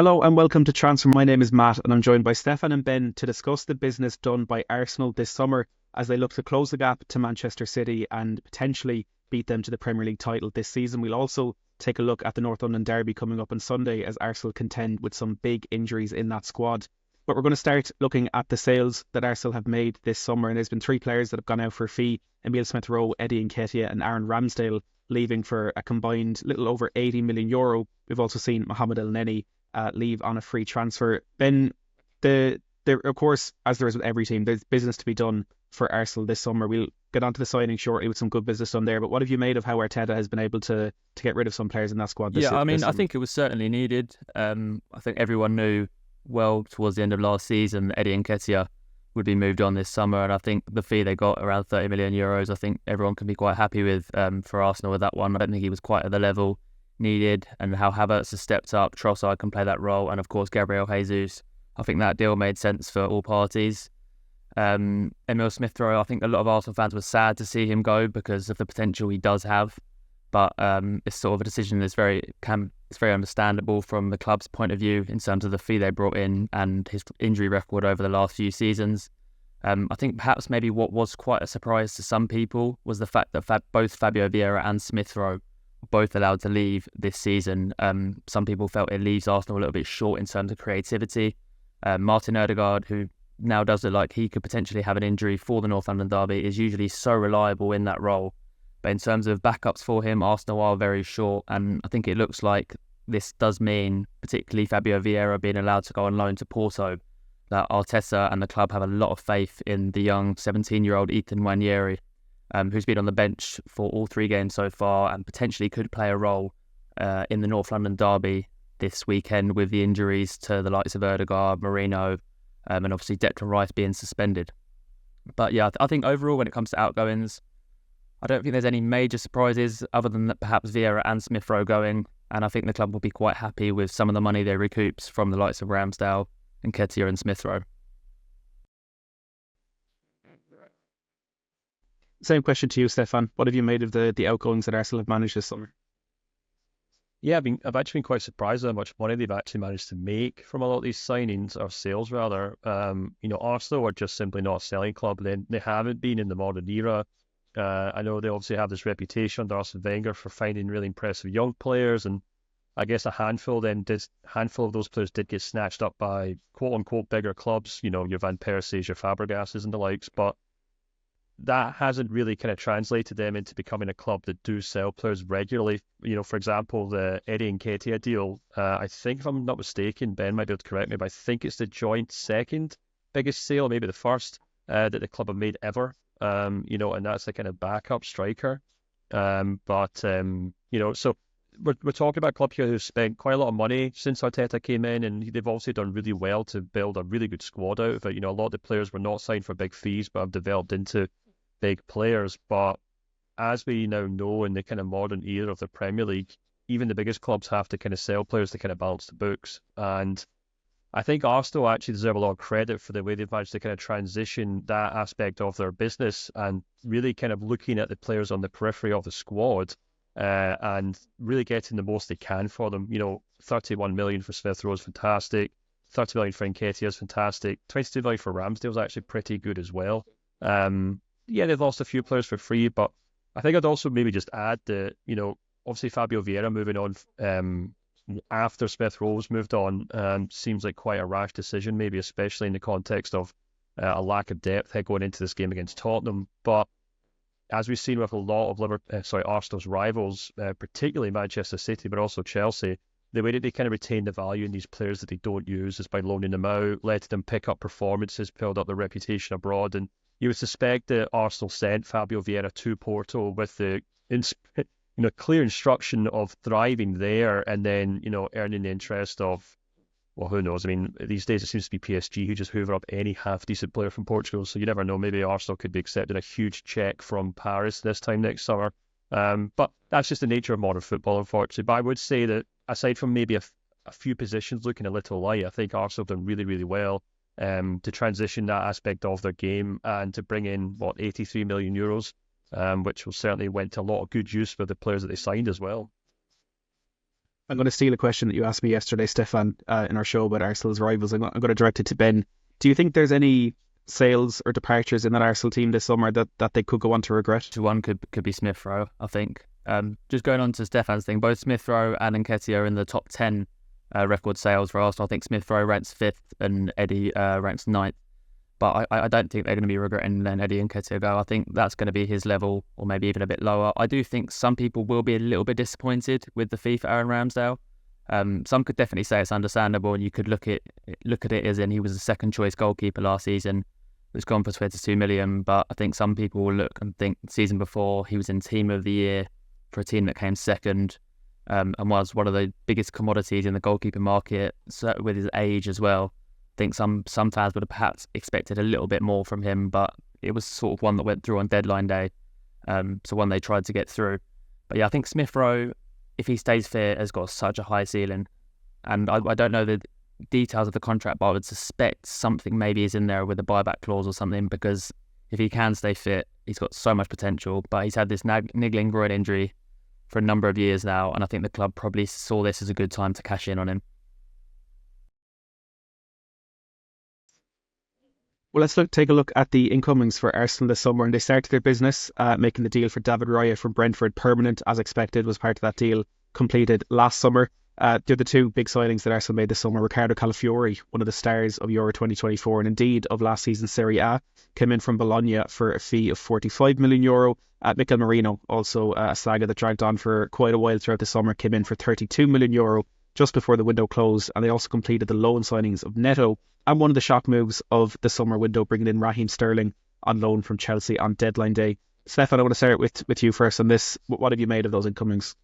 Hello and welcome to Transfer. My name is Matt and I'm joined by Stefan and Ben to discuss the business done by Arsenal this summer as they look to close the gap to Manchester City and potentially beat them to the Premier League title this season. We'll also take a look at the North London derby coming up on Sunday as Arsenal contend with some big injuries in that squad. But we're going to start looking at the sales that Arsenal have made this summer, and there's been three players that have gone out for a fee: Emile Smith-Rowe, Eddie Nketiah and Aaron Ramsdale, leaving for a combined little over €80 million. We've also seen Mohamed El Neni leave on a free transfer. Ben, of course, as there is with every team, there's business to be done for Arsenal this summer. We'll get onto the signing shortly with some good business done there. But what have you made of how Arteta has been able to get rid of some players in that squad this I summer? think it was certainly needed. I think everyone knew well towards the end of last season that Eddie Nketiah would be moved on this summer, and I think the fee they got, around €30 million, I think everyone can be quite happy with for Arsenal with that one. I don't think he was quite at the level needed, and how Havertz has stepped up, Trossard can play that role, and of course Gabriel Jesus. I think that deal made sense for all parties. Emile Smith-Rowe, I think a lot of Arsenal fans were sad to see him go because of the potential he does have, but it's sort of a decision that's it's very understandable from the club's point of view in terms of the fee they brought in and his injury record over the last few seasons. I think perhaps maybe what was quite a surprise to some people was the fact that both Fabio Vieira and Smith-Rowe were both allowed to leave this season. Some people felt it leaves Arsenal a little bit short in terms of creativity. Martin Odegaard, who now does look like he could potentially have an injury for the North London derby, is usually so reliable in that role. But in terms of backups for him, Arsenal are very short, and I think it looks like this does mean, particularly Fabio Vieira being allowed to go on loan to Porto, that Arteta and the club have a lot of faith in the young 17-year-old Ethan Nwaneri, who's been on the bench for all three games so far and potentially could play a role in the North London derby this weekend with the injuries to the likes of Odegaard, Merino, and obviously Declan Rice being suspended. But yeah, I think overall when it comes to outgoings, I don't think there's any major surprises other than that perhaps Vieira and Smith-Rowe going, and I think the club will be quite happy with some of the money they recoups from the likes of Ramsdale, Nketiah and Smith-Rowe. Same question to you, Stefan. What have you made of the outgoings that Arsenal have managed this summer? Yeah, I've actually been quite surprised at how much money they've actually managed to make from a lot of these signings, or sales rather. Arsenal are just simply not a selling club. They haven't been in the modern era. I know they obviously have this reputation under Arsene Wenger for finding really impressive young players, and I guess a handful of those players did get snatched up by quote unquote bigger clubs, your Van Persie's, your Fabregases and the likes, but that hasn't really kind of translated them into becoming a club that do sell players regularly. For example, the Eddie Nketiah deal, I think, if I'm not mistaken, Ben might be able to correct me, but I think it's the joint second biggest sale, maybe the first, that the club have made ever. And that's the kind of backup striker. So we're talking about a club here who've spent quite a lot of money since Arteta came in, and they've obviously done really well to build a really good squad out of it. A lot of the players were not signed for big fees, but have developed into big players. But as we now know in the kind of modern era of the Premier League, even the biggest clubs have to kind of sell players to kind of balance the books. And I think Arsenal actually deserve a lot of credit for the way they've managed to kind of transition that aspect of their business and really kind of looking at the players on the periphery of the squad and really getting the most they can for them. 31 million for Smith-Rowe is fantastic. 30 million for Nketiah is fantastic. 22 million for Ramsdale is actually pretty good as well. They've lost a few players for free, but I think I'd also maybe just add that, obviously Fabio Vieira moving on after Smith-Rowe's moved on seems like quite a rash decision, maybe especially in the context of a lack of depth going into this game against Tottenham. But as we've seen with a lot of Arsenal's rivals, particularly Manchester City, but also Chelsea, the way that they kind of retain the value in these players that they don't use is by loaning them out, letting them pick up performances, build up their reputation abroad. And you would suspect that Arsenal sent Fabio Vieira to Porto with the clear instruction of thriving there and then, earning the interest of, well, who knows? I mean, these days it seems to be PSG who just hoover up any half-decent player from Portugal. So you never know. Maybe Arsenal could be accepting a huge cheque from Paris this time next summer. But that's just the nature of modern football, unfortunately. But I would say that aside from maybe a few positions looking a little light, I think Arsenal have done really, really well to transition that aspect of their game and to bring in, €83 million, which will certainly went to a lot of good use for the players that they signed as well. I'm going to steal a question that you asked me yesterday, Stefan, in our show about Arsenal's rivals. I'm going to direct it to Ben. Do you think there's any sales or departures in that Arsenal team this summer that they could go on to regret? One could be Smith-Rowe, I think. Just going on to Stefan's thing, both Smith-Rowe and Nketiah are in the top 10 record sales for Arsenal. I think Smith-Rowe ranks 5th and Eddie ranks 9th. But I don't think they're going to be regretting letting Eddie Nketiah go. I think that's going to be his level, or maybe even a bit lower. I do think some people will be a little bit disappointed with the fee for Aaron Ramsdale. Some could definitely say it's understandable, and you could look at it as in he was a second choice goalkeeper last season, was gone for 22 million. But I think some people will look and think the season before he was in Team of the Year for a team that came second, and was one of the biggest commodities in the goalkeeper market, so with his age as well. I think some fans would have perhaps expected a little bit more from him, but it was sort of one that went through on deadline day, so one they tried to get through. But yeah, I think Smith-Rowe, if he stays fit, has got such a high ceiling, and I don't know the details of the contract, but I would suspect something maybe is in there with a buyback clause or something, because if he can stay fit, he's got so much potential. But he's had this niggling groin injury for a number of years now, and I think the club probably saw this as a good time to cash in on him. Well, let's take a look at the incomings for Arsenal this summer, and they started their business making the deal for David Raya from Brentford permanent, as expected, was part of that deal completed last summer. They're the two big signings that Arsenal made this summer. Ricardo Calafiori, one of the stars of Euro 2024 and indeed of last season's Serie A, came in from Bologna for a fee of €45 million. Mikel Merino, also a saga that dragged on for quite a while throughout the summer, came in for €32 million just before the window closed, and they also completed the loan signings of Neto and one of the shock moves of the summer window, bringing in Raheem Sterling on loan from Chelsea on deadline day. Stefan, I want to start with you first on this. What have you made of those incomings?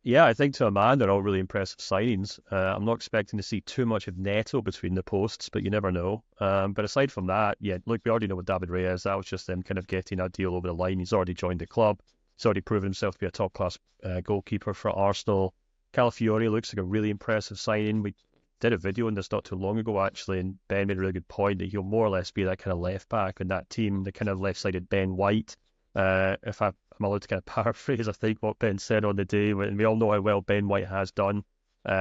Yeah, I think to a man, they're all really impressive signings. I'm not expecting to see too much of Neto between the posts, but you never know. But aside from that, yeah, look, we already know what David Raya is. That was just them kind of getting that deal over the line. He's already joined the club. He's already proven himself to be a top-class goalkeeper for Arsenal. Calafiori looks like a really impressive signing. We did a video on this not too long ago, actually, and Ben made a really good point that he'll more or less be that kind of left-back in that team, the kind of left-sided Ben White. If I'm allowed to kind of paraphrase, I think, what Ben said on the day, and we all know how well Ben White has done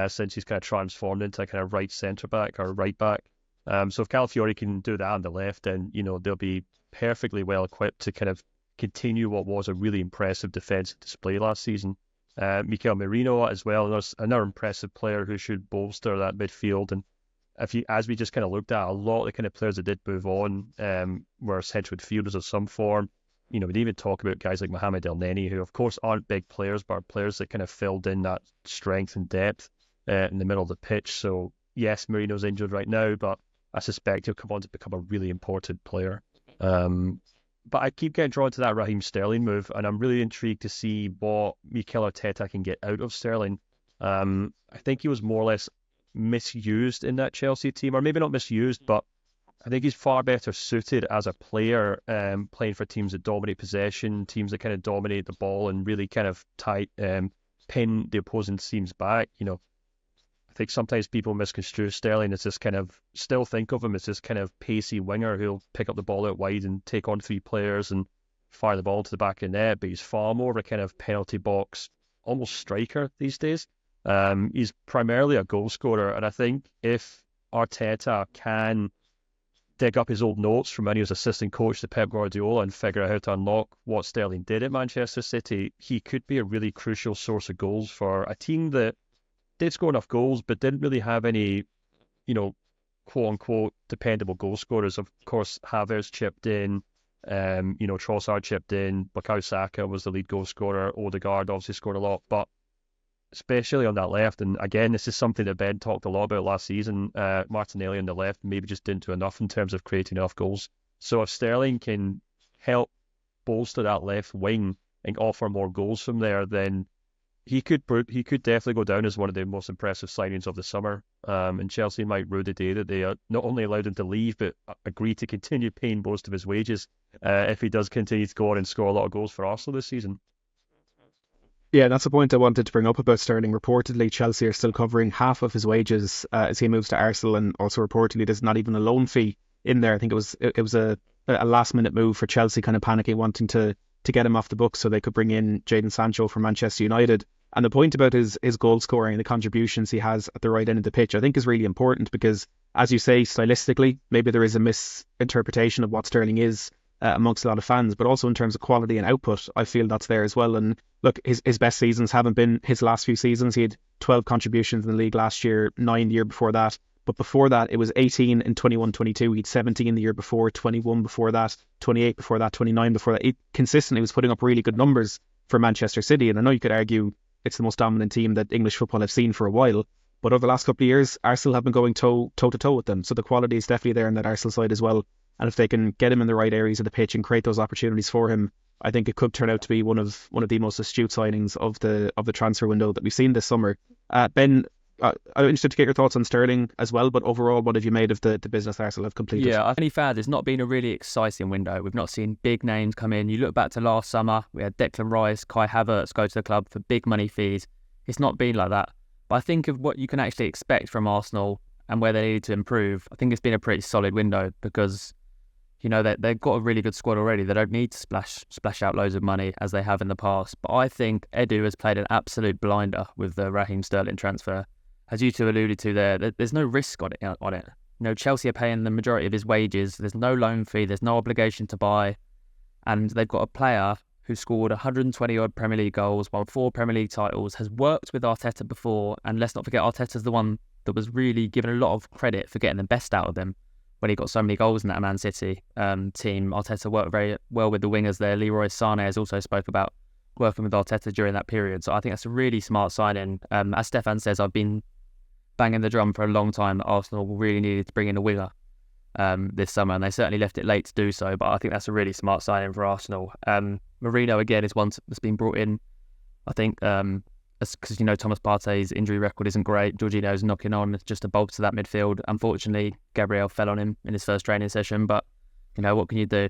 since he's kind of transformed into a kind of right centre-back or right-back. So if Calafiori can do that on the left, then, you know, they'll be perfectly well-equipped to kind of continue what was a really impressive defensive display last season. Mikel Merino as well, another impressive player who should bolster that midfield. And as we just kind of looked at, a lot of the kind of players that did move on were central midfielders of some form. You know, we didn't even talk about guys like Mohamed El Neni, who of course aren't big players, but are players that kind of filled in that strength and depth in the middle of the pitch. So yes, Merino's injured right now, but I suspect he'll come on to become a really important player. But I keep getting drawn to that Raheem Sterling move, and I'm really intrigued to see what Mikel Arteta can get out of Sterling. I think he was more or less misused in that Chelsea team, or maybe not misused, but I think he's far better suited as a player playing for teams that dominate possession, teams that kind of dominate the ball and really kind of pin the opposing teams back. You know, I think sometimes people misconstrue Sterling as this kind of, still think of him as this kind of pacey winger who'll pick up the ball out wide and take on three players and fire the ball to the back of the net, but he's far more of a kind of penalty box, almost striker these days. He's primarily a goal scorer, and I think if Arteta can dig up his old notes from when he was assistant coach to Pep Guardiola and figure out how to unlock what Sterling did at Manchester City, he could be a really crucial source of goals for a team that did score enough goals but didn't really have any, you know, quote-unquote dependable goal scorers. Of course, Havertz chipped in, you know, Trossard chipped in, Bukayo Saka was the lead goal scorer, Odegaard obviously scored a lot, but especially on that left, and again, this is something that Ben talked a lot about last season, Martinelli on the left maybe just didn't do enough in terms of creating enough goals. So if Sterling can help bolster that left wing and offer more goals from there, then he could definitely go down as one of the most impressive signings of the summer. And Chelsea might rue the day that they not only allowed him to leave, but agree to continue paying most of his wages if he does continue to go on and score a lot of goals for Arsenal this season. Yeah, that's a point I wanted to bring up about Sterling. Reportedly, Chelsea are still covering half of his wages as he moves to Arsenal, and also reportedly there's not even a loan fee in there. I think it was a last minute move for Chelsea, kind of panicking, wanting to get him off the books so they could bring in Jadon Sancho from Manchester United. And the point about his goal scoring and the contributions he has at the right end of the pitch, I think is really important because, as you say, stylistically, maybe there is a misinterpretation of what Sterling is amongst a lot of fans, but also in terms of quality and output, I feel that's there as well. And look, his best seasons haven't been his last few seasons. He had 12 contributions in the league last year, 9 the year before that. But before that, it was 18 in 21-22. He had 17 the year before, 21 before that, 28 before that, 29 before that. He consistently was putting up really good numbers for Manchester City. And I know you could argue it's the most dominant team that English football have seen for a while. But over the last couple of years, Arsenal have been going toe to toe with them. So the quality is definitely there in that Arsenal side as well. And if they can get him in the right areas of the pitch and create those opportunities for him, I think it could turn out to be one of the most astute signings of the transfer window that we've seen this summer. Ben, I'm interested to get your thoughts on Sterling as well, but overall, what have you made of the business Arsenal have completed? Yeah, I've only found it's not been a really exciting window. We've not seen big names come in. You look back to last summer, we had Declan Rice, Kai Havertz go to the club for big money fees. It's not been like that. But I think of what you can actually expect from Arsenal and where they needed to improve. I think it's been a pretty solid window because, you know, they've got a really good squad already. They don't need to splash out loads of money as they have in the past. But I think Edu has played an absolute blinder with the Raheem Sterling transfer. As you two alluded to there's no risk on it. You know, Chelsea are paying the majority of his wages. There's no loan fee. There's no obligation to buy. And they've got a player who scored 120-odd Premier League goals, won 4 Premier League titles, has worked with Arteta before. And let's not forget, Arteta's the one that was really given a lot of credit for getting the best out of him when he got so many goals in that Man City team. Arteta worked very well with the wingers there. Leroy Sané has also spoke about working with Arteta during that period. So I think that's a really smart signing. As Stefan says, I've been banging the drum for a long time that Arsenal really needed to bring in a winger this summer, and they certainly left it late to do so, but I think that's a really smart signing for Arsenal. Merino, again, is one that's been brought in, I think, because, you know, Thomas Partey's injury record isn't great. Jorginho's knocking on just a bolster that midfield. Unfortunately, Gabriel fell on him in his first training session, but, you know, what can you do?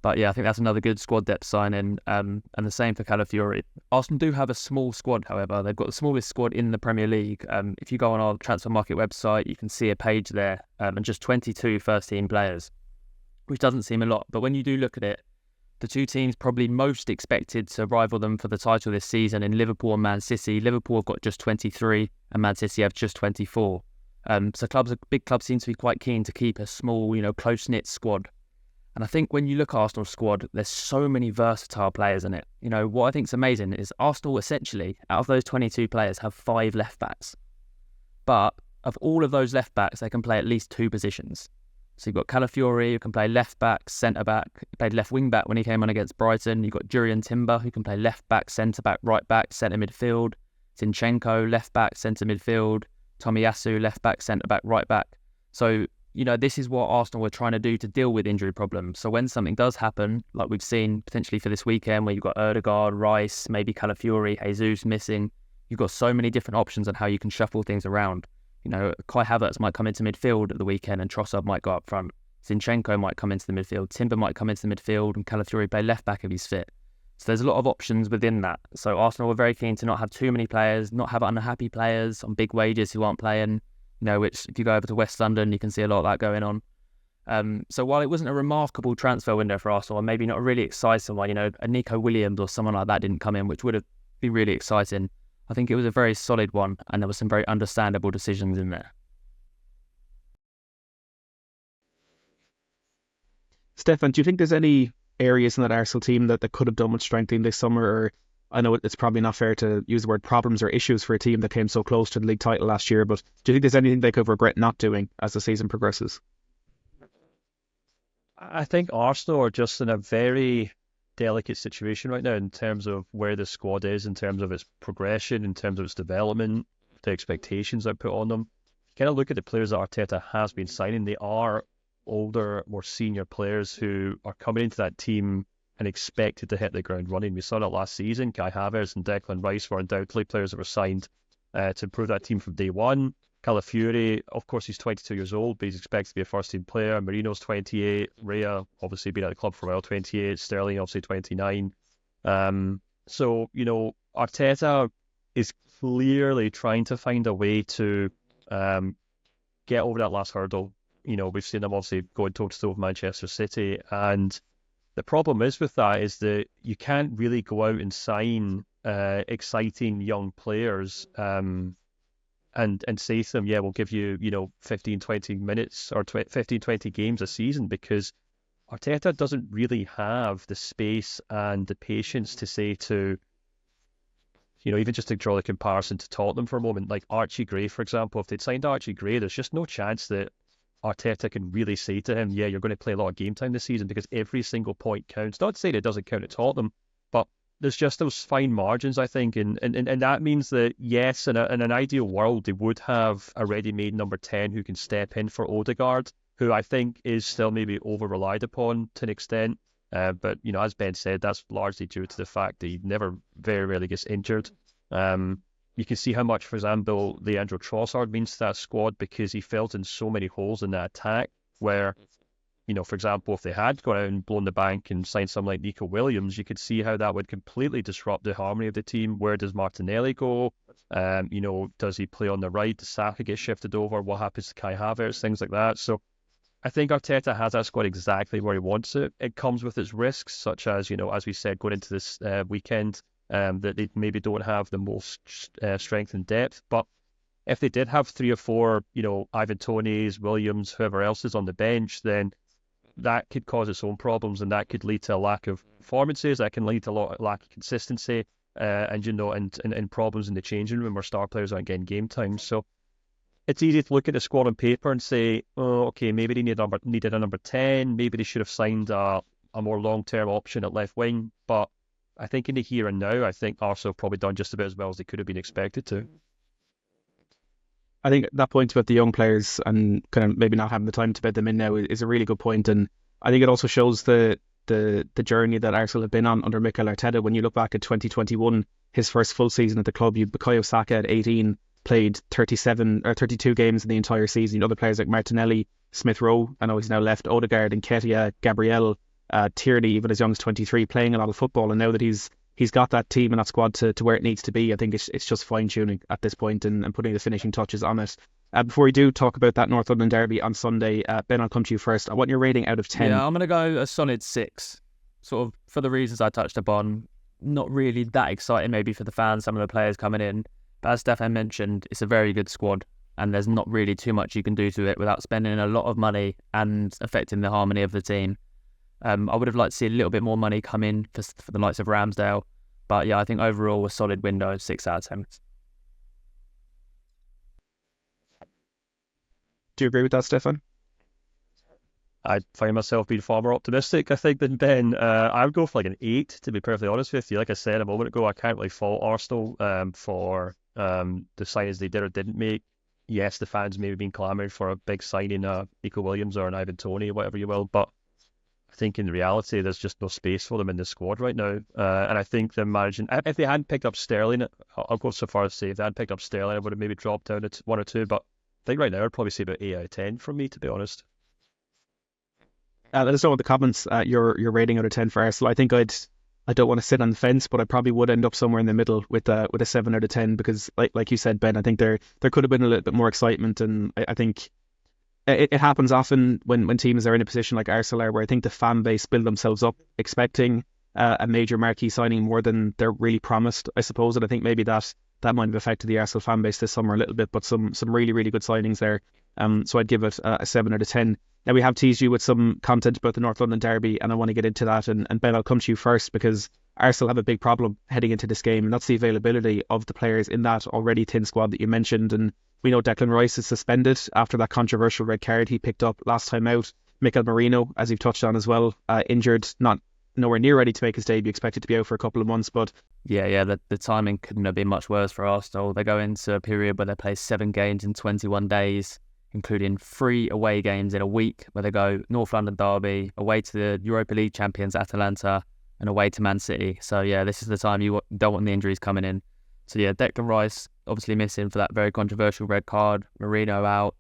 But yeah, I think that's another good squad depth signing, and the same for Calafiori. Arsenal do have a small squad, however. They've got the smallest squad in the Premier League. If you go on our Transfermarkt website, you can see a page there, and just 22 first-team players, which doesn't seem a lot. But when you do look at it, the two teams probably most expected to rival them for the title this season in Liverpool and Man City. Liverpool have got just 23, and Man City have just 24. So big clubs seem to be quite keen to keep a small, you know, close-knit squad. And I think when you look at Arsenal's squad, there's so many versatile players in it. You know, what I think is amazing is Arsenal essentially, out of those 22 players, have 5 left-backs. But of all of those left-backs, they can play at least 2 positions. So you've got Calafiori, who can play left-back, centre-back. He played left wing-back when he came on against Brighton. You've got Jurriën Timber, who can play left-back, centre-back, right-back, centre-midfield. Zinchenko, left-back, centre-midfield. Tomiyasu, left-back, centre-back, right-back. So, you know, this is what Arsenal were trying to do to deal with injury problems. So when something does happen, like we've seen potentially for this weekend, where you've got Odegaard, Rice, maybe Calafiori, Jesus missing, you've got so many different options on how you can shuffle things around. You know, Kai Havertz might come into midfield at the weekend and Trossard might go up front. Zinchenko might come into the midfield. Timber might come into the midfield and Calafiori play left back if he's fit. So there's a lot of options within that. So Arsenal were very keen to not have too many players, not have unhappy players on big wages who aren't playing. You know, which if you go over to West London, you can see a lot of that going on. So while it wasn't a remarkable transfer window for Arsenal, and maybe not a really exciting one, you know, a Nico Williams or someone like that didn't come in, which would have been really exciting. I think it was a very solid one, and there were some very understandable decisions in there. Stefan, do you think there's any areas in that Arsenal team that could have done with strengthening this summer? Or I know it's probably not fair to use the word problems or issues for a team that came so close to the league title last year, but do you think there's anything they could regret not doing as the season progresses? I think Arsenal are just in a very delicate situation right now in terms of where the squad is, in terms of its progression, in terms of its development, the expectations I put on them. Kind of look at the players that Arteta has been signing. They are older, more senior players who are coming into that team and expected to hit the ground running. We saw that last season. Kai Havertz and Declan Rice were undoubtedly players that were signed to improve that team from day one. Calafiori, of course, he's 22 years old, but he's expected to be a first-team player. Merino's 28. Raya, obviously, been at the club for a while, 28. Sterling, obviously, 29. So, you know, Arteta is clearly trying to find a way to get over that last hurdle. You know, we've seen them obviously going toe-to-toe with Manchester City, and the problem is with that is that you can't really go out and sign exciting young players, and say to them, yeah, we'll give you, 15, 20 minutes or 15, 20 games a season, because Arteta doesn't really have the space and the patience to say to, even just to draw the comparison to Tottenham for a moment, like Archie Gray, for example. If they'd signed Archie Gray, there's just no chance that Arteta can really say to him, yeah, you're going to play a lot of game time this season, because every single point counts. Not to say that it doesn't count at Tottenham, but there's just those fine margins, I think. And that means that, yes, in an ideal world, they would have a ready-made number 10 who can step in for Odegaard, who I think is still maybe over-relied upon to an extent. But, as Ben said, that's largely due to the fact that he very rarely gets injured. You can see how much, for example, Leandro Trossard means to that squad, because he filled in so many holes in that attack where, for example, if they had gone out and blown the bank and signed someone like Nico Williams, you could see how that would completely disrupt the harmony of the team. Where does Martinelli go? Does he play on the right? Does Saka get shifted over? What happens to Kai Havertz? Things like that. So I think Arteta has that squad exactly where he wants it. It comes with its risks, such as, as we said, going into this weekend, that they maybe don't have the most strength and depth. But if they did have 3 or 4, Ivan Toney's, Williams, whoever else is on the bench, then that could cause its own problems, and that could lead to a lack of performances. That can lead to a lack of consistency, and problems in the changing room where star players aren't getting game time. So it's easy to look at the squad on paper and say, oh, okay, maybe they needed a number 10. Maybe they should have signed a more long-term option at left wing. But I think in the here and now, I think Arsenal have probably done just about as well as they could have been expected to. I think that point about the young players and kind of maybe not having the time to bed them in now is a really good point. And I think it also shows the journey that Arsenal have been on under Mikel Arteta. When you look back at 2021, his first full season at the club, Bukayo Saka at 18 played 32 games in the entire season. Other players like Martinelli, Smith-Rowe, I know he's now left, Odegaard, Nketiah, Gabriel, Tierney, even as young as 23, playing a lot of football. And now that he's got that team and that squad to where it needs to be, I think it's just fine-tuning at this point and putting the finishing touches on it. Before we do talk about that North London derby on Sunday, Ben, I'll come to you first. I want your rating out of 10. Yeah, I'm going to go a solid 6, sort of for the reasons I touched upon. Not really that exciting maybe for the fans, some of the players coming in. But as Stefan mentioned, it's a very good squad, and there's not really too much you can do to it without spending a lot of money and affecting the harmony of the team. I would have liked to see a little bit more money come in for the likes of Ramsdale. But yeah, I think overall a solid window, 6 out of 10. Do you agree with that, Stefan? I find myself being far more optimistic, I think, than Ben. I would go for like an 8, to be perfectly honest with you. Like I said a moment ago, I can't really fault Arsenal for the signings they did or didn't make. Yes, the fans may have been clamouring for a big signing, Nico Williams or an Ivan Toney, whatever you will, but I think in reality there's just no space for them in the squad right now. And I think they're managing, if they hadn't picked up Sterling, I'll go so far as to say if they hadn't picked up Sterling, I would have maybe dropped down to 1 or 2, but I think right now I'd probably say about 8 out of 10 from me, to be honest. Let us know in the comments your rating out of 10 for Arsenal. I think I don't want to sit on the fence, but I probably would end up somewhere in the middle with a 7 out of 10, because like you said, Ben, I think there could have been a little bit more excitement, and I think it happens often when teams are in a position like Arsenal are, where I think the fan base build themselves up expecting a major marquee signing more than they're really promised, I suppose. And I think maybe that might have affected the Arsenal fan base this summer a little bit, but some really, really good signings there. So I'd give it a 7 out of 10. Now, we have teased you with some content about the North London derby, and I want to get into that. And Ben, I'll come to you first, because Arsenal have a big problem heading into this game, and that's the availability of the players in that already thin squad that you mentioned. And we know Declan Rice is suspended after that controversial red card he picked up last time out. Mikel Merino, as you've touched on as well, injured, nowhere near ready to make his debut, expected to be out for a couple of months. But yeah, the timing couldn't have been much worse for Arsenal. They go into a period where they play 7 games in 21 days, including 3 away games in a week, where they go North London derby, away to the Europa League champions Atalanta, and away to Man City. So yeah, this is the time you don't want the injuries coming in. So yeah, Declan Rice obviously missing for that very controversial red card. Merino out.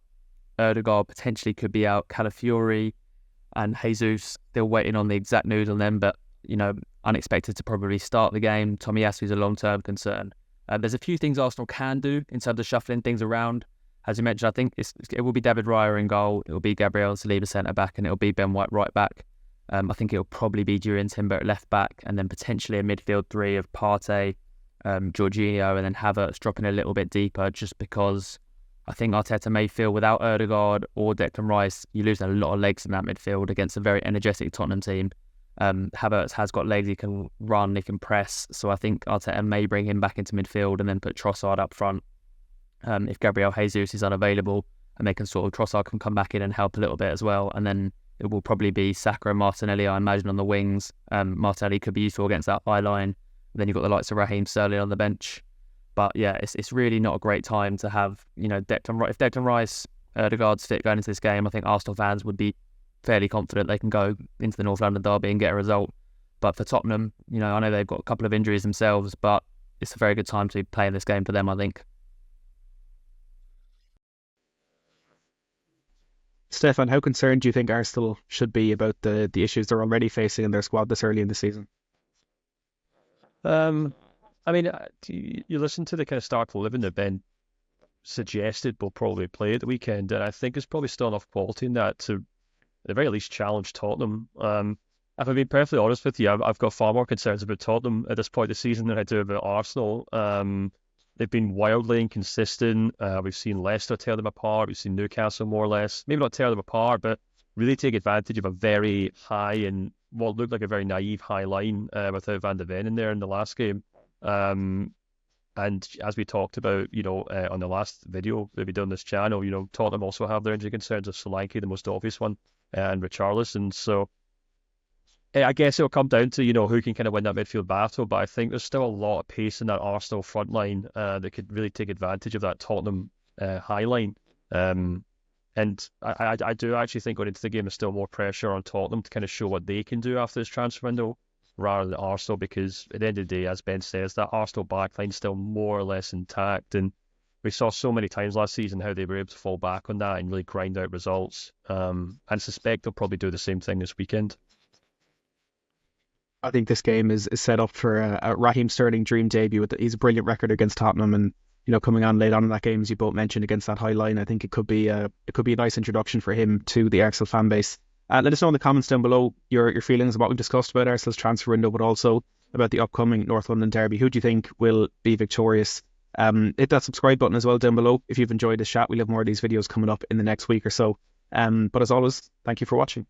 Odegaard potentially could be out. Calafiori and Jesus still waiting on the exact news on them, but unexpected to probably start the game. Tomiyasu's a long-term concern. There's a few things Arsenal can do in terms of shuffling things around. As you mentioned, I think it will be David Raya in goal. It will be Gabriel Saliba centre back, and it will be Ben White right back. I think it will probably be Jurriën Timber at left back, and then potentially a midfield 3 of Partey, Jorginho, and then Havertz dropping a little bit deeper, just because I think Arteta may feel without Ødegaard or Declan Rice, you're losing a lot of legs in that midfield against a very energetic Tottenham team. Havertz has got legs, he can run, he can press, so I think Arteta may bring him back into midfield and then put Trossard up front. If Gabriel Jesus is unavailable, and they can Trossard can come back in and help a little bit as well, and then it will probably be Saka and Martinelli, I imagine, on the wings. Martinelli could be useful against that high line. Then you've got the likes of Raheem Sterling on the bench. But yeah, it's really not a great time to have, Declan Rice. If Declan Rice, Ødegaard's fit going into this game, I think Arsenal fans would be fairly confident they can go into the North London derby and get a result. But for Tottenham, I know they've got a couple of injuries themselves, but it's a very good time to be playing this game for them, I think. Stefan, how concerned do you think Arsenal should be about the issues they're already facing in their squad this early in the season? I mean, you listen to the kind of start 11 that Ben suggested will probably play at the weekend, and I think there's probably still enough quality in that to, at the very least, challenge Tottenham. If I'm being perfectly honest with you, I've got far more concerns about Tottenham at this point of the season than I do about Arsenal. They've been wildly inconsistent. We've seen Leicester tear them apart. We've seen Newcastle more or less, maybe not tear them apart, but really take advantage of a very high and what looked like a very naive high line without Van de Ven in there in the last game. And as we talked about, on the last video that we did on this channel, Tottenham also have their injury concerns of Solanke, the most obvious one, and Richarlison. So I guess it'll come down to, who can kind of win that midfield battle, but I think there's still a lot of pace in that Arsenal front line that could really take advantage of that Tottenham high line. And I do actually think going into the game there's still more pressure on Tottenham to kind of show what they can do after this transfer window rather than Arsenal, because at the end of the day, as Ben says, that Arsenal backline's still more or less intact, and we saw so many times last season how they were able to fall back on that and really grind out results. And I suspect they'll probably do the same thing this weekend. I think this game is set up for a Raheem Sterling dream debut. He's a brilliant record against Tottenham, and coming on late on in that game, as you both mentioned, against that high line, I think it could be a nice introduction for him to the Arsenal fan base. Let us know in the comments down below your feelings about what we've discussed about Arsenal's transfer window, but also about the upcoming North London derby. Who do you think will be victorious? Hit that subscribe button as well down below if you've enjoyed this chat. We'll have more of these videos coming up in the next week or so. But as always, thank you for watching.